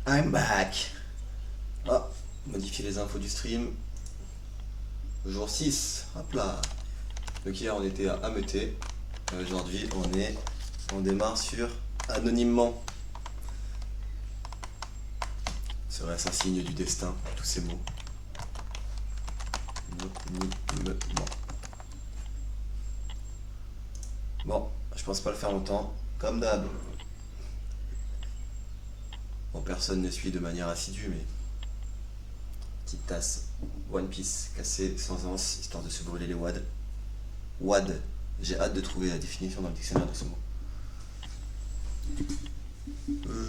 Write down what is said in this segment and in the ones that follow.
I'm back. Ah, modifier les infos du stream. Jour 6. Hop là. Donc hier on était à Ameuté. Aujourd'hui on démarre sur anonymement. Serait-ce un signe du destin, tous ces mots? Anonymement. Bon, je pense pas le faire longtemps. Comme d'hab. Bon, personne ne suit de manière assidue, mais petite tasse One Piece cassée sans anse, histoire de se brûler les wads. Wad. J'ai hâte de trouver la définition dans le dictionnaire de ce mot.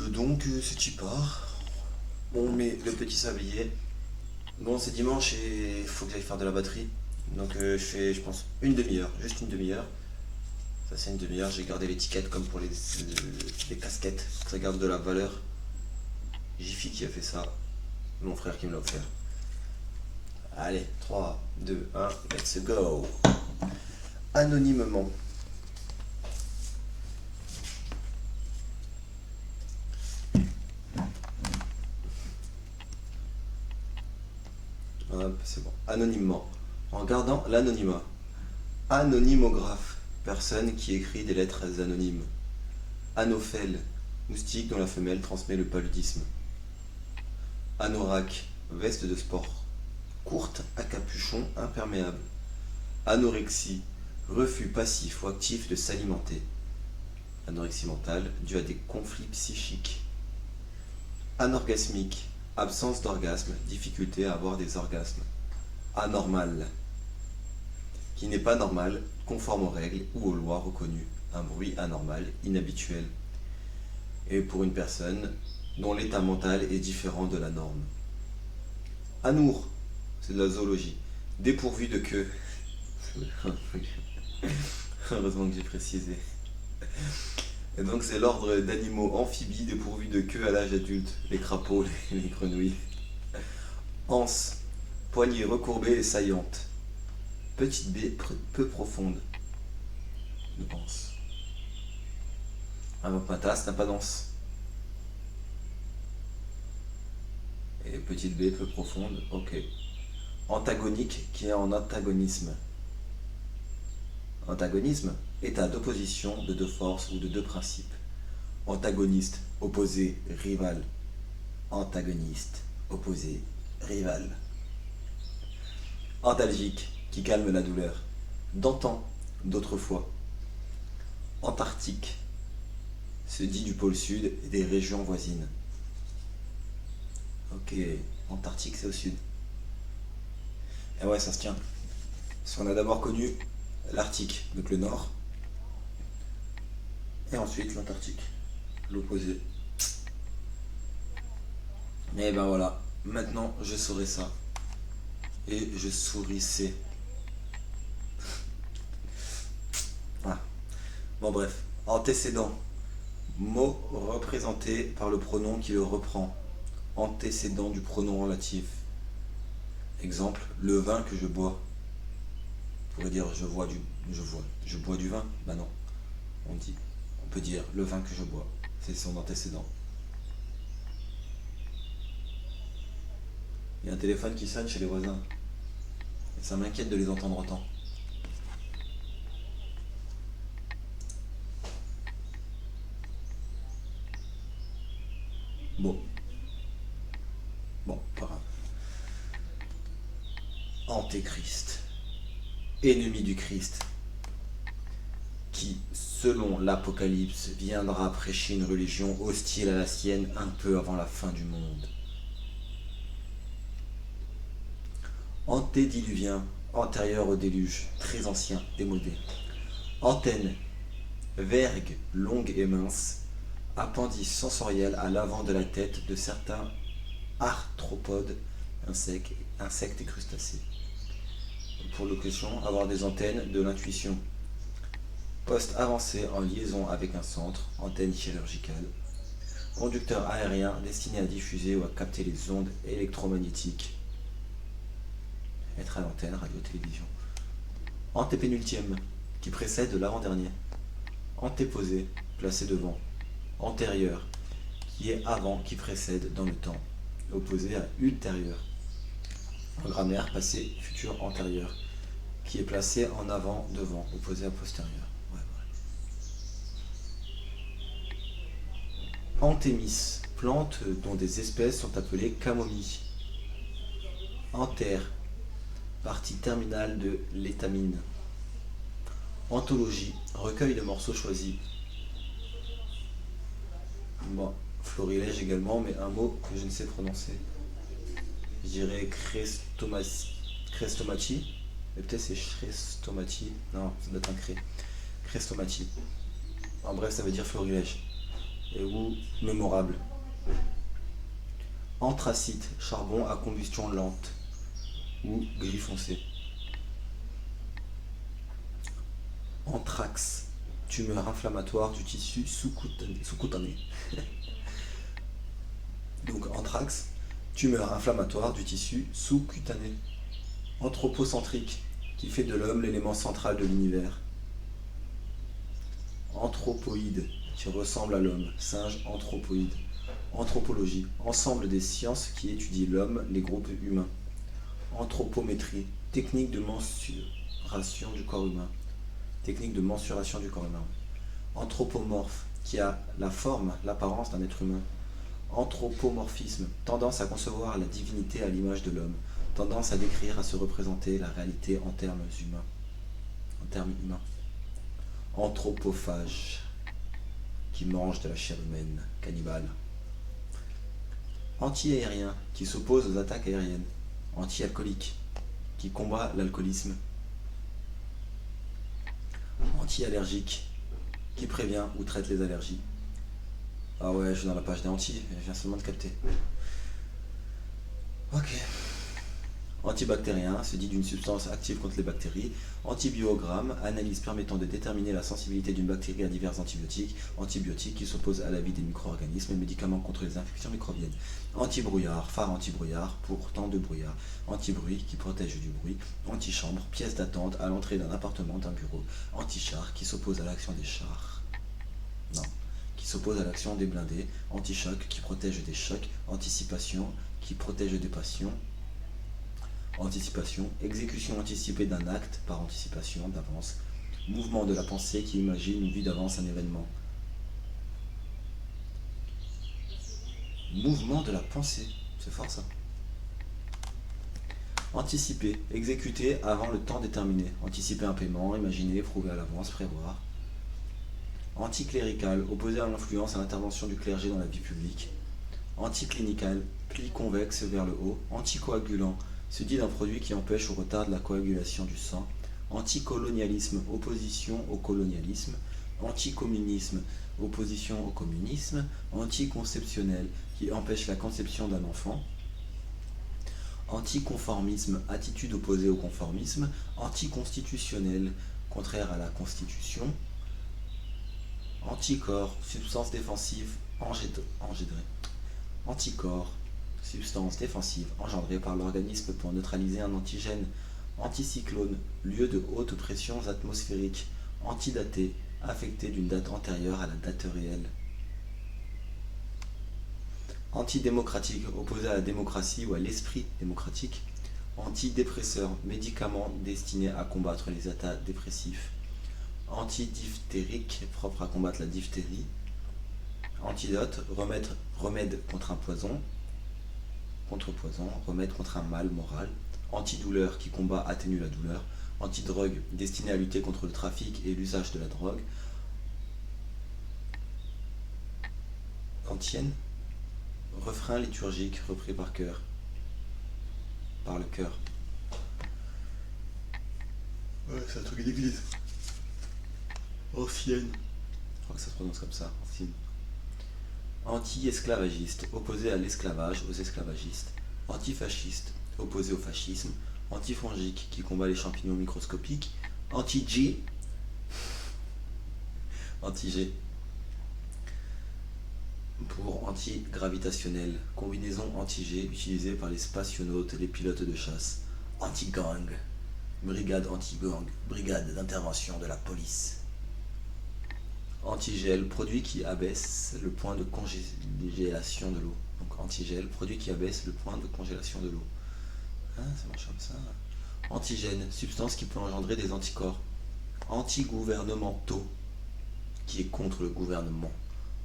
Donc c'est qui part. On met le petit sablier. Bon, c'est dimanche et il faut que j'aille faire de la batterie. Donc je fais, je pense, une demi-heure. Juste une demi-heure. Ça c'est une demi-heure. J'ai gardé l'étiquette comme pour les casquettes. Ça garde de la valeur. Jiffy qui a fait ça. Mon frère qui me l'a offert. Allez, 3, 2, 1, let's go. Anonymement. Hop, c'est bon. Anonymement. En gardant l'anonymat. Anonymographe. Personne qui écrit des lettres anonymes. Anophèle. Moustique dont la femelle transmet le paludisme. Anorak. Veste de sport. Courte à capuchon imperméable. Anorexie. Refus passif ou actif de s'alimenter. Anorexie mentale due à des conflits psychiques. Anorgasmique. Absence d'orgasme, difficulté à avoir des orgasmes. Anormal. Qui n'est pas normal, conforme aux règles ou aux lois reconnues. Un bruit anormal, inhabituel. Et pour une personne dont l'état mental est différent de la norme. Anour. C'est de la zoologie. Dépourvu de queue. Heureusement que j'ai précisé. Et donc c'est l'ordre d'animaux amphibies dépourvus de queue à l'âge adulte, les crapauds, les grenouilles. Anse, poignée recourbée et saillante. Petite baie peu profonde. Une anse. Un patas n'a pas d'anse. Et petite baie peu profonde, ok. Antagonique qui est en antagonisme. Antagonisme, état d'opposition de deux forces ou de deux principes. Antagoniste, opposé, rival. Antagoniste, opposé, rival. Antalgique, qui calme la douleur. D'antan, d'autrefois. Antarctique, se dit du pôle sud et des régions voisines. Ok, Antarctique c'est au sud. Et ouais, ça se tient. Parce qu'on a d'abord connu l'Arctique, donc le nord, et ensuite l'Antarctique, l'opposé. Et ben voilà, maintenant je saurai ça. Et je sourissais. Ah. Bon bref, antécédent. Mot représenté par le pronom qui le reprend. Antécédent du pronom relatif. Exemple, le vin que je bois. On pourrait dire je bois du vin. Bah non. On peut dire le vin que je bois. C'est son antécédent. Il y a un téléphone qui sonne chez les voisins. Et ça m'inquiète de les entendre autant. Bon. Bon, pas grave. Antéchrist. Ennemi du Christ. Qui, selon l'Apocalypse, viendra prêcher une religion hostile à la sienne un peu avant la fin du monde. Antédiluvien, antérieur au déluge, très ancien, démodé. Antenne, vergue longue et mince, appendice sensoriel à l'avant de la tête de certains arthropodes, insectes et crustacés. Pour l'occasion, avoir des antennes de l'intuition. Poste avancé en liaison avec un centre, antenne chirurgicale. Conducteur aérien destiné à diffuser ou à capter les ondes électromagnétiques. Être à l'antenne, radio-télévision. Antépénultième, qui précède l'avant-dernier. Antéposé, placé devant. Antérieur, qui est avant, qui précède dans le temps, opposé à ultérieur. En grammaire, passé, futur, antérieur, qui est placé en avant, devant, opposé à postérieur. Ouais, ouais. Anthémis, plante dont des espèces sont appelées camomilles. Antère, partie terminale de l'étamine. Anthologie, recueil de morceaux choisis. Bon, florilège également, mais un mot que je ne sais prononcer. Je dirais Chrestomati. Mais peut-être c'est Chrestomati. Non, ça doit être un cré. Chrestomati. En bref, ça veut dire florilège. Et ou mémorable. Anthracite, charbon à combustion lente. Ou gris foncé. Anthrax, tumeur inflammatoire du tissu sous-cutané. Donc anthrax, tumeur inflammatoire du tissu sous-cutané. Anthropocentrique, qui fait de l'homme l'élément central de l'univers. Anthropoïde, qui ressemble à l'homme, singe anthropoïde. Anthropologie, ensemble des sciences qui étudient l'homme, les groupes humains. Anthropométrie, technique de mensuration du corps humain. Technique de mensuration du corps humain. Anthropomorphe, qui a la forme, l'apparence d'un être humain. Anthropomorphisme, tendance à concevoir la divinité à l'image de l'homme, tendance à décrire, à se représenter la réalité en termes humains. Anthropophage, qui mange de la chair humaine, cannibale. Anti-aérien, qui s'oppose aux attaques aériennes. Anti-alcoolique, qui combat l'alcoolisme. Anti-allergique, qui prévient ou traite les allergies. Ah ouais, je suis dans la page des anti, je viens seulement de capter. Ok. Antibactérien, se dit d'une substance active contre les bactéries. Antibiogramme, analyse permettant de déterminer la sensibilité d'une bactérie à divers antibiotiques. Antibiotiques qui s'opposent à la vie des micro-organismes et médicaments contre les infections microbiennes. Antibrouillard, phare antibrouillard pour temps de brouillard. Antibruit qui protège du bruit. Antichambre, pièce d'attente à l'entrée d'un appartement, d'un bureau. Antichar qui s'oppose à l'action des chars. Non. Qui s'oppose à l'action des blindés. Antichoc qui protège des chocs. Anticipation qui protège des passions. Anticipation, exécution anticipée d'un acte par anticipation d'avance. Mouvement de la pensée qui imagine ou vit d'avance un événement. Mouvement de la pensée, c'est fort ça. Anticiper, exécuter avant le temps déterminé. Anticiper un paiement, imaginer, prouver à l'avance, prévoir. Anticlérical, opposé à l'influence à l'intervention du clergé dans la vie publique. Anticlinical, pli convexe vers le haut. Anticoagulant, se dit d'un produit qui empêche ou retarde la coagulation du sang. Anticolonialisme, opposition au colonialisme. Anticommunisme, opposition au communisme. Anticonceptionnel, qui empêche la conception d'un enfant. Anticonformisme, attitude opposée au conformisme. Anticonstitutionnel, contraire à la constitution. Anticorps, substance défensive engendrée. Anticorps, substance défensive engendrée par l'organisme pour neutraliser un antigène. Anticyclone, lieu de haute pression atmosphérique. Antidaté, affecté d'une date antérieure à la date réelle. Antidémocratique, opposé à la démocratie ou à l'esprit démocratique. Antidépresseur, médicament destiné à combattre les états dépressifs. Antidiphtérique, propre à combattre la diphtérie. Antidote, remède contre un poison. Contrepoison, remède contre un mal moral. Antidouleur, qui combat, atténue la douleur. Antidrogue, destiné à lutter contre le trafic et l'usage de la drogue. Antienne, refrain liturgique repris par cœur. Par le cœur. Ouais, c'est un truc d'église. Ancienne. Je crois que ça se prononce comme ça, ancienne. Anti-esclavagiste, opposé à l'esclavage, aux esclavagistes. Antifasciste, opposé au fascisme. Antifongique, qui combat les champignons microscopiques. Anti-G. Anti-G. Pour anti-gravitationnel, combinaison anti-G utilisée par les spationautes, les pilotes de chasse. Anti-gang, brigade anti-gang, brigade d'intervention de la police. Antigel, produit qui abaisse le point de congélation de l'eau. Donc antigel, produit qui abaisse le point de congélation de l'eau. Ah, ça marche comme ça. Antigène, substance qui peut engendrer des anticorps. Antigouvernementaux, qui est contre le gouvernement.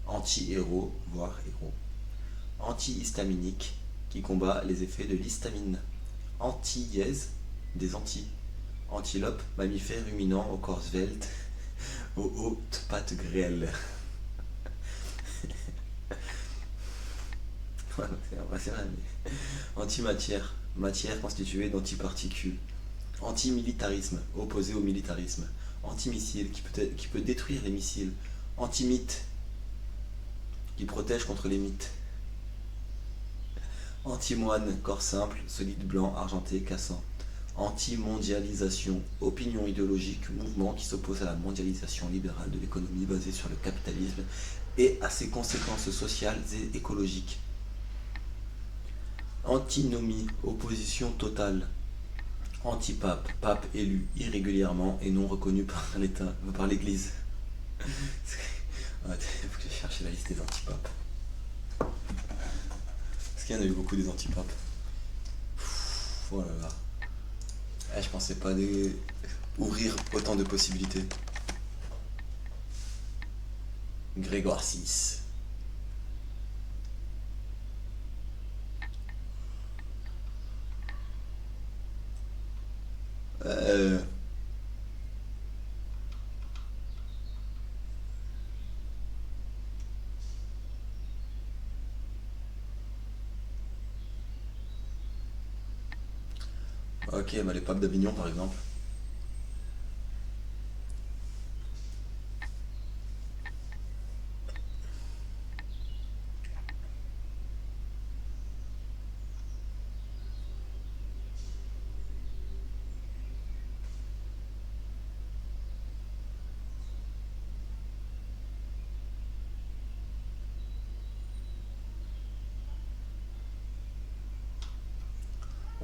Anti-héros, voire héros. Antihistaminique, qui combat les effets de l'histamine. Antillèse, des Antilles. Antilope, mammifère ruminant au corps svelte, aux hautes pattes grêles. C'est vrai, mais... Antimatière, matière constituée d'antiparticules. Antimilitarisme, opposé au militarisme. Antimissile, qui peut détruire les missiles. Antimythe, qui protège contre les mythes. Antimoine, corps simple, solide blanc, argenté, cassant. Anti-mondialisation, opinion idéologique, mouvement qui s'oppose à la mondialisation libérale de l'économie basée sur le capitalisme et à ses conséquences sociales et écologiques. Antinomie, opposition totale. Antipape, pape élu irrégulièrement et non reconnu par l'État, par l'Église. Il faut que je cherche la liste des antipapes. Parce qu'il y en a eu beaucoup des antipapes. Oh là là. Je pensais pas ouvrir autant de possibilités. Grégoire VI. Ok, bah les papes d'Avignon par exemple.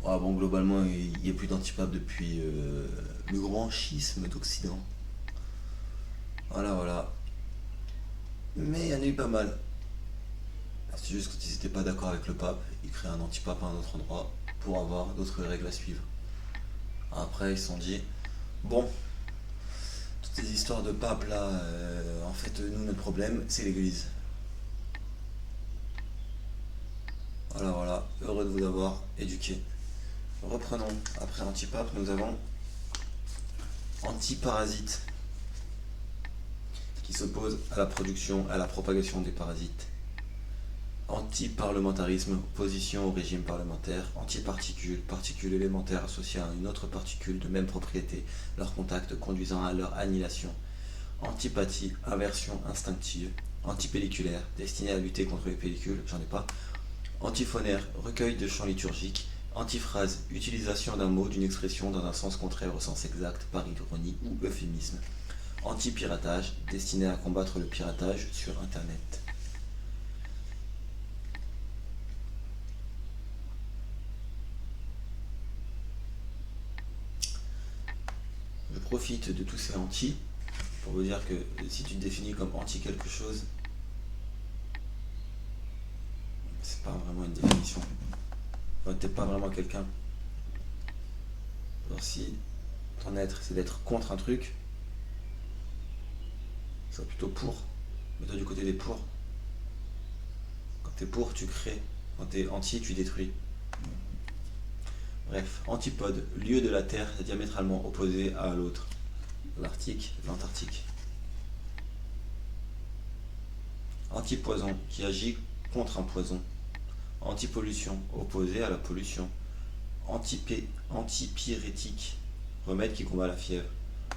Ah bon, globalement, il n'y a plus d'antipapes depuis le grand schisme d'Occident. Voilà, voilà. Mais il y en a eu pas mal. C'est juste qu'ils n'étaient pas d'accord avec le pape, ils créaient un antipape à un autre endroit pour avoir d'autres règles à suivre. Après, ils se sont dit, bon, toutes ces histoires de pape là, en fait, nous, notre problème, c'est l'église. Voilà, voilà, heureux de vous avoir éduqué. Reprenons. Après antipape, nous avons antiparasite, qui s'oppose à la production, à la propagation des parasites. Anti-parlementarisme, opposition au régime parlementaire. Antiparticules, particules élémentaires associées à une autre particule de même propriété, leur contact conduisant à leur annihilation. Antipathie, aversion instinctive. Antipelliculaire, destiné à lutter contre les pellicules, j'en ai pas. Antiphonaire, recueil de chants liturgiques. Antiphrase, utilisation d'un mot, d'une expression dans un sens contraire au sens exact, par ironie ou euphémisme. Anti-piratage, destiné à combattre le piratage sur Internet. Je profite de tous ces anti pour vous dire que si tu te définis comme anti quelque chose, c'est pas vraiment une définition. Enfin, t'es pas vraiment quelqu'un. Alors si ton être c'est d'être contre un truc, c'est plutôt pour. Mets-toi du côté des pour. Quand t'es pour, tu crées. Quand t'es anti, tu détruis. Bref, antipode, lieu de la Terre diamétralement opposé à l'autre. L'Arctique, l'Antarctique. Antipoison, qui agit contre un poison. Antipollution, opposé à la pollution. Antipyrétique, remède qui combat la fièvre.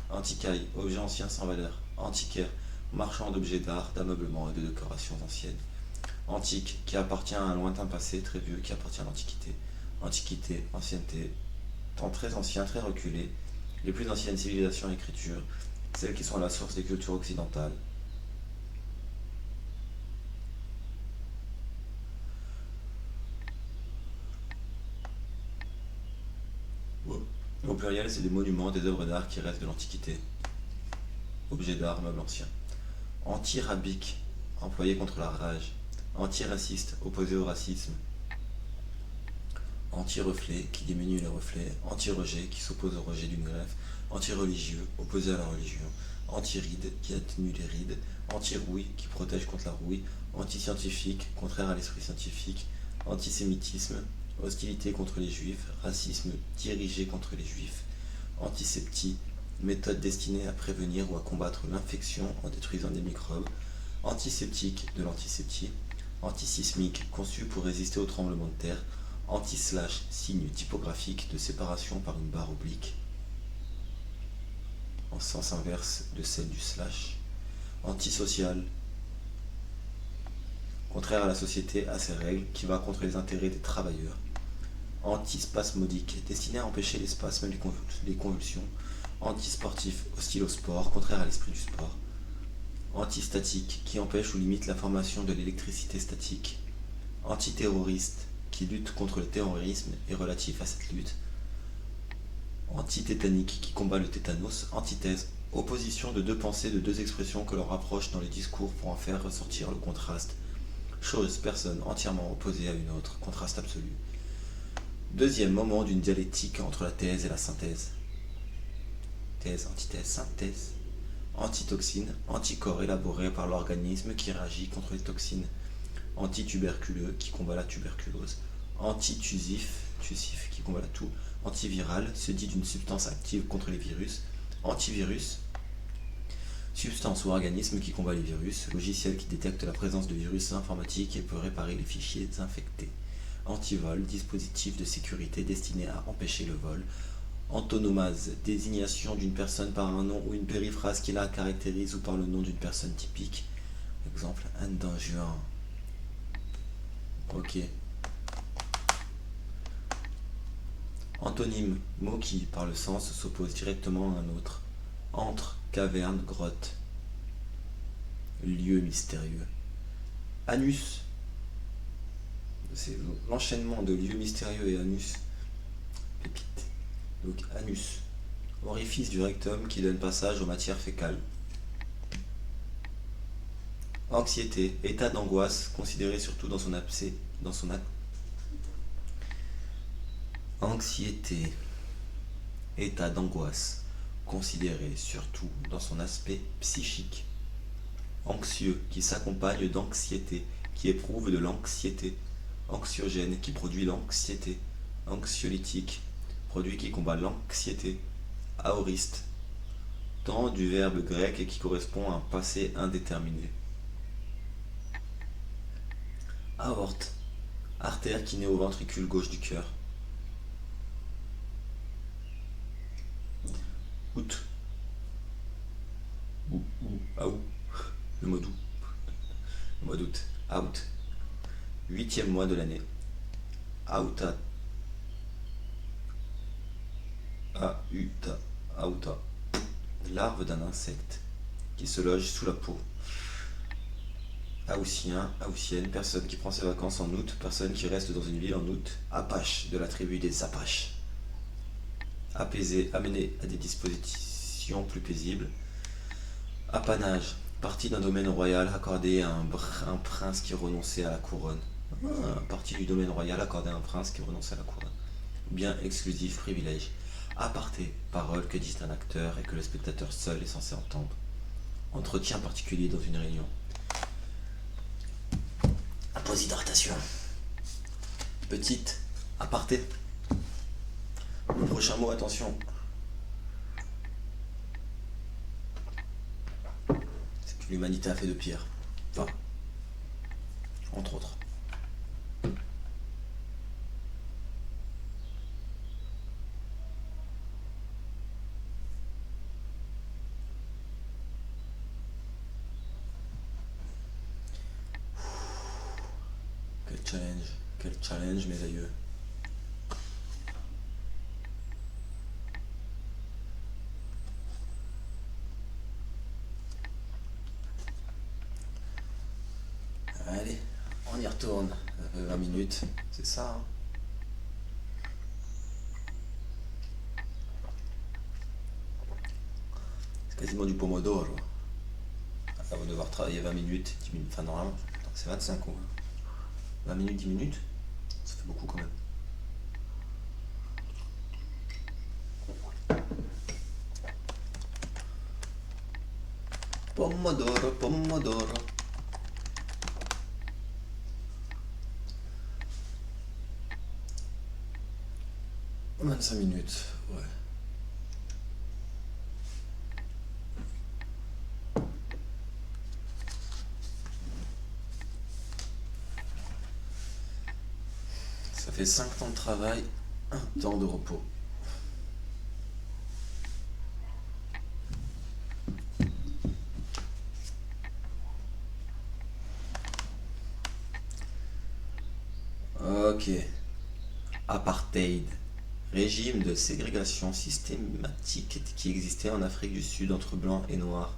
Antiquaille, objet ancien sans valeur. Antiquaire, marchand d'objets d'art, d'ameublement et de décorations anciennes. Antique, qui appartient à un lointain passé très vieux, qui appartient à l'Antiquité. Antiquité, ancienneté, temps très ancien, très reculé, les plus anciennes civilisations et écritures, celles qui sont à la source des cultures occidentales. Au pluriel, c'est des monuments, des œuvres d'art qui restent de l'Antiquité. Objets d'art, meubles anciens. Anti-rabique, employé contre la rage. Antiraciste, opposé au racisme. Anti-reflet, qui diminue les reflets. Anti-rejet, qui s'oppose au rejet d'une greffe. Anti-religieux, opposé à la religion. Anti-ride, qui atténue les rides. Anti-rouille, qui protège contre la rouille. Anti-scientifique, contraire à l'esprit scientifique. Antisémitisme, hostilité contre les juifs. Racisme dirigé contre les juifs. Antiseptie, méthode destinée à prévenir ou à combattre l'infection en détruisant des microbes. Antiseptique, de l'antiseptie. Antisismique, conçu pour résister aux tremblements de terre. Anti-slash, signe typographique de séparation par une barre oblique, en sens inverse de celle du slash. Antisocial, contraire à la société, à ses règles, qui va contre les intérêts des travailleurs. Antispasmodique, destiné à empêcher les spasmes et les convulsions. Antisportif, hostile au sport, contraire à l'esprit du sport. Antistatique, qui empêche ou limite la formation de l'électricité statique. Antiterroriste, qui lutte contre le terrorisme et relatif à cette lutte. Antitétanique, qui combat le tétanos. Antithèse, opposition de deux pensées, de deux expressions que l'on rapproche dans les discours pour en faire ressortir le contraste. Chose, personne entièrement opposée à une autre, contraste absolu. Deuxième moment d'une dialectique entre la thèse et la synthèse. Thèse, antithèse, synthèse. Antitoxine, anticorps élaboré par l'organisme qui réagit contre les toxines. Antituberculeux, qui combat la tuberculose. Antitusif, tusif, qui combat la toux. Antiviral, se dit d'une substance active contre les virus. Antivirus, substance ou organisme qui combat les virus. Logiciel qui détecte la présence de virus informatiques et peut réparer les fichiers infectés. Antivol, dispositif de sécurité destiné à empêcher le vol. Antonomase, désignation d'une personne par un nom ou une périphrase qui la caractérise ou par le nom d'une personne typique. Exemple, un d'un juin. Ok. Antonyme, mot qui, par le sens, s'oppose directement à un autre. Antre, caverne, grotte. Lieu mystérieux. Anus, c'est l'enchaînement de lieu mystérieux et anus. Pépite. Donc anus, orifice du rectum qui donne passage aux matières fécales. Anxiété, état d'angoisse considéré surtout dans son abcès, Anxiété, état d'angoisse considéré surtout dans son aspect psychique. Anxieux, qui s'accompagne d'anxiété, qui éprouve de l'anxiété. Anxiogène, qui produit l'anxiété. Anxiolytique, produit qui combat l'anxiété. Aoriste, temps du verbe grec et qui correspond à un passé indéterminé. Aorte, artère qui naît au ventricule gauche du cœur. Août, le mois d'août. Le mois d'août, out. 8e mois de l'année. Auta. Auta. Larve d'un insecte qui se loge sous la peau. Haussien, haussienne, personne qui prend ses vacances en août, personne qui reste dans une ville en août. Apache, de la tribu des Apaches. Apaiser, amener à des dispositions plus paisibles. Apanage, partie d'un domaine royal accordé à un prince qui renonçait à la couronne. Partie du domaine royal accordé à un prince qui renonçait à la couronne. Bien exclusif, privilège. Aparté, parole que dit un acteur et que le spectateur seul est censé entendre. Entretien particulier dans une réunion. Aposidratation. Petite, aparté. Le prochain mot, attention. C'est que l'humanité a fait de pierre. Enfin, entre autres. Quel challenge mes aïeux. Allez, on y retourne. 20 minutes, c'est ça. Hein. C'est quasiment du pomodoro. Elle va devoir travailler 20 minutes, 10 minutes. Enfin, normalement, c'est 25 quoi. 20 minutes, 10 minutes, ça fait beaucoup quand même. Pomodoro, pomodoro. 25 minutes, ouais. Ça fait 5 temps de travail, 1 temps de repos. Ok. Apartheid. Régime de ségrégation systématique qui existait en Afrique du Sud entre blancs et noirs.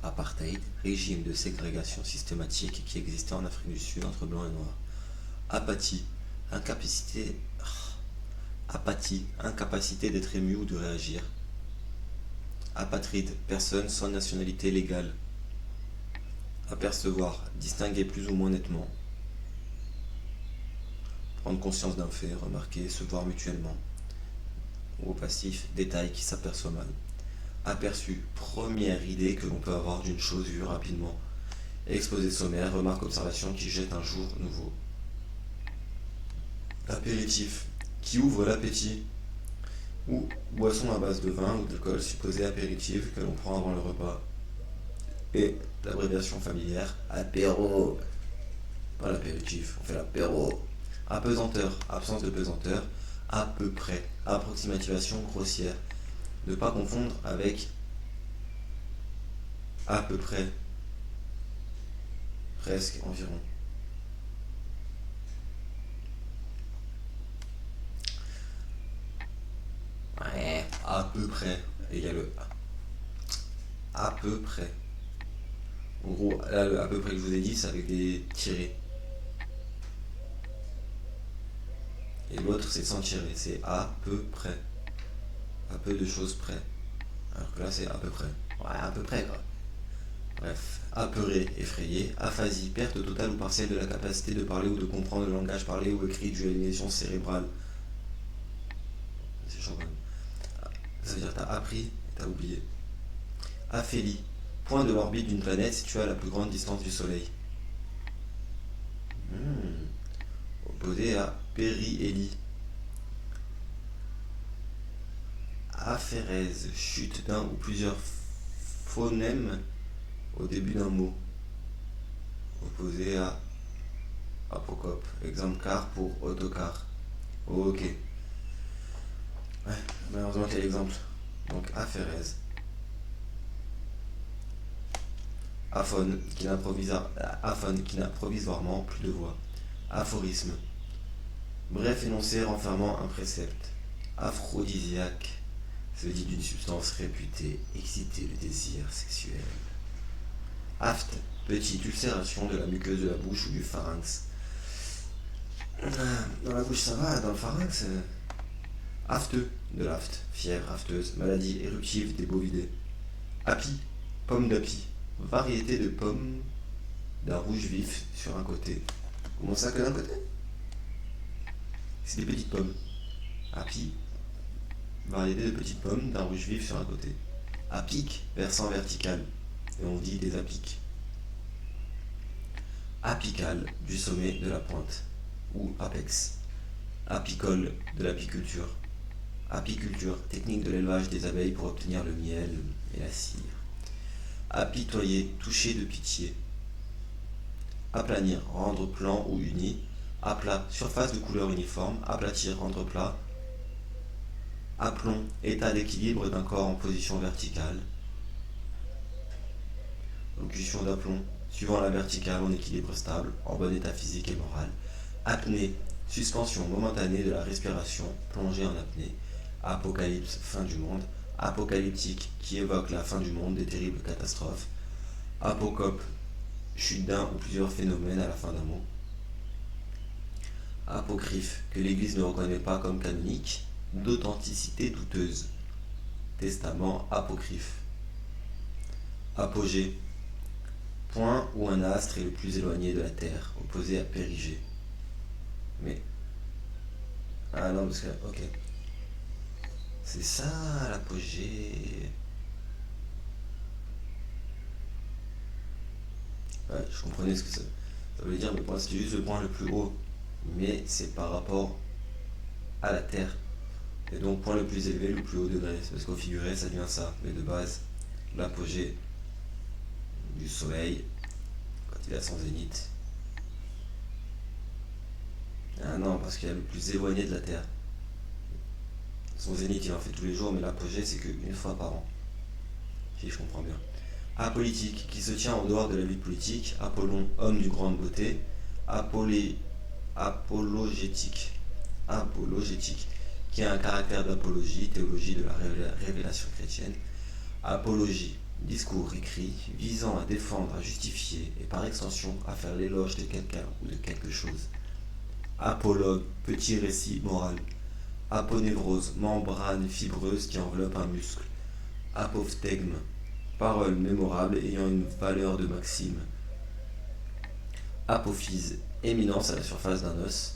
Apartheid. Régime de ségrégation systématique qui existait en Afrique du Sud entre blancs et noirs. Apathie. Incapacité d'être ému ou de réagir. Apatride. Personne sans nationalité légale. Apercevoir. Distinguer plus ou moins nettement. Prendre conscience d'un fait, remarquer, se voir mutuellement. Ou au passif, détail qui s'aperçoit mal. Aperçu, première idée que l'on peut avoir d'une chose vue rapidement. Exposé sommaire, remarque, observation qui jette un jour nouveau. Apéritif, qui ouvre l'appétit. Ou boisson à base de vin ou d'alcool supposée apéritive que l'on prend avant le repas. Et l'abréviation familière, apéro. Pas l'apéritif, on fait l'apéro. Apesanteur, absence de pesanteur, à peu près, approximativation grossière. Ne pas confondre avec à peu près, presque, environ. Ouais, à peu près, égale le à peu près. En gros, là, le à peu près que je vous ai dit, c'est avec des tirés. Et l'autre, c'est sans tirer, c'est à peu près. À peu de choses près. Alors que là, c'est à peu près. Ouais, à peu près, quoi. Bref, apeuré, effrayé, aphasie, perte totale ou partielle de la capacité de parler ou de comprendre le langage parlé ou écrit dû à une lésion cérébrale. C'est chaud quand même. Ça veut dire t'as appris et t'as oublié. Aphélie, point de l'orbite d'une planète située à la plus grande distance du Soleil. Opposé à périhélie. Aphérèse, chute d'un ou plusieurs phonèmes au début d'un mot. Opposé à apocope. Exemple car pour autocar. Oh, ok. Ouais, malheureusement quel exemple. Donc aphérèse. Aphone qui n'a provisoirement plus de voix. Aphorisme. Bref énoncé renfermant un précepte. Aphrodisiaque se dit d'une substance réputée exciter le désir sexuel. Aphte, petite ulcération de la muqueuse de la bouche ou du pharynx. Dans la bouche ça va, dans le pharynx. Aphtheux, de l'aphte, fièvre afteuse, maladie éruptive des bovidés. Api, pomme d'api, variété de pommes d'un rouge vif sur un côté. Comment ça que d'un côté? C'est des petites pommes. Api, variété de petites pommes d'un rouge vif sur un côté. Apic, versant vertical, et on dit des apics. Apical, du sommet de la pointe, ou apex. Apicole, de l'apiculture. Apiculture, technique de l'élevage des abeilles pour obtenir le miel et la cire. Apitoyer, toucher de pitié. Aplanir, rendre plan ou uni. Aplat, surface de couleur uniforme. Aplatir, rendre plat. Aplomb, état d'équilibre d'un corps en position verticale. Locution d'aplomb, suivant la verticale en équilibre stable, en bon état physique et moral. Apnée, suspension momentanée de la respiration, plongée en apnée. Apocalypse, fin du monde. Apocalyptique, qui évoque la fin du monde, des terribles catastrophes. Apocope, chute d'un ou plusieurs phénomènes à la fin d'un mot. Apocryphe, que l'Église ne reconnaît pas comme canonique, d'authenticité douteuse. Testament apocryphe. Apogée, Point où un astre est le plus éloigné de la Terre, opposé à Périgée. Mais. Ah non, parce que. Ok. C'est ça l'apogée. Ouais, je comprenais ce que ça voulait dire, mais pour moi c'était juste le point le plus haut. Mais c'est par rapport à la Terre. Et donc point le plus élevé, le plus haut degré. C'est parce qu'au figuré ça devient ça. Mais de base, l'apogée du Soleil, quand il est à son zénith. Ah non, parce qu'il est le plus éloigné de la Terre. Son zénith il en fait tous les jours, mais l'apogée c'est qu'une fois par an. Si je comprends bien. Apolitique, qui se tient en dehors de la vie politique. Apollon, homme du grande beauté. Apolé, apologétique. Apologétique, qui a un caractère d'apologie, théologie de la révélation chrétienne. Apologie, discours écrit visant à défendre, à justifier et par extension à faire l'éloge de quelqu'un ou de quelque chose. Apologue, petit récit moral. Aponévrose, membrane fibreuse qui enveloppe un muscle. Apophthegme, parole mémorable ayant une valeur de maxime. Apophyse, éminence à la surface d'un os.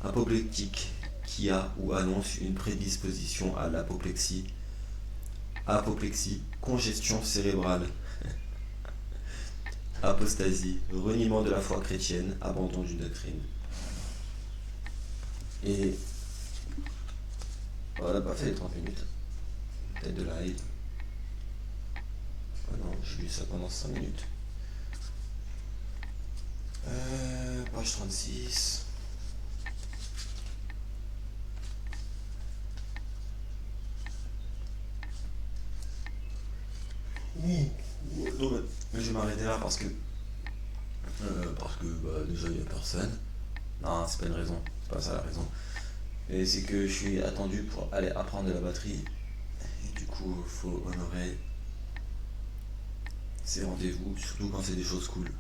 Apoplectique, qui a ou annonce une prédisposition à l'apoplexie. Apoplexie, congestion cérébrale. Apostasie, reniement de la foi chrétienne, abandon d'une doctrine. Et on n'a pas fait les 30 minutes. Peut-être de live. Oh non, j'ai lu ça pendant 5 minutes. Page 36. Non, mais je vais m'arrêter là parce que déjà il n'y a personne. Non, c'est pas une raison, c'est pas ça la raison. Et c'est que je suis attendu pour aller apprendre de la batterie. Et du coup, faut honorer ces rendez-vous, surtout quand c'est des choses cool.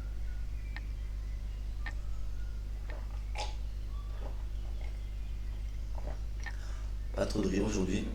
Pas trop de rire aujourd'hui.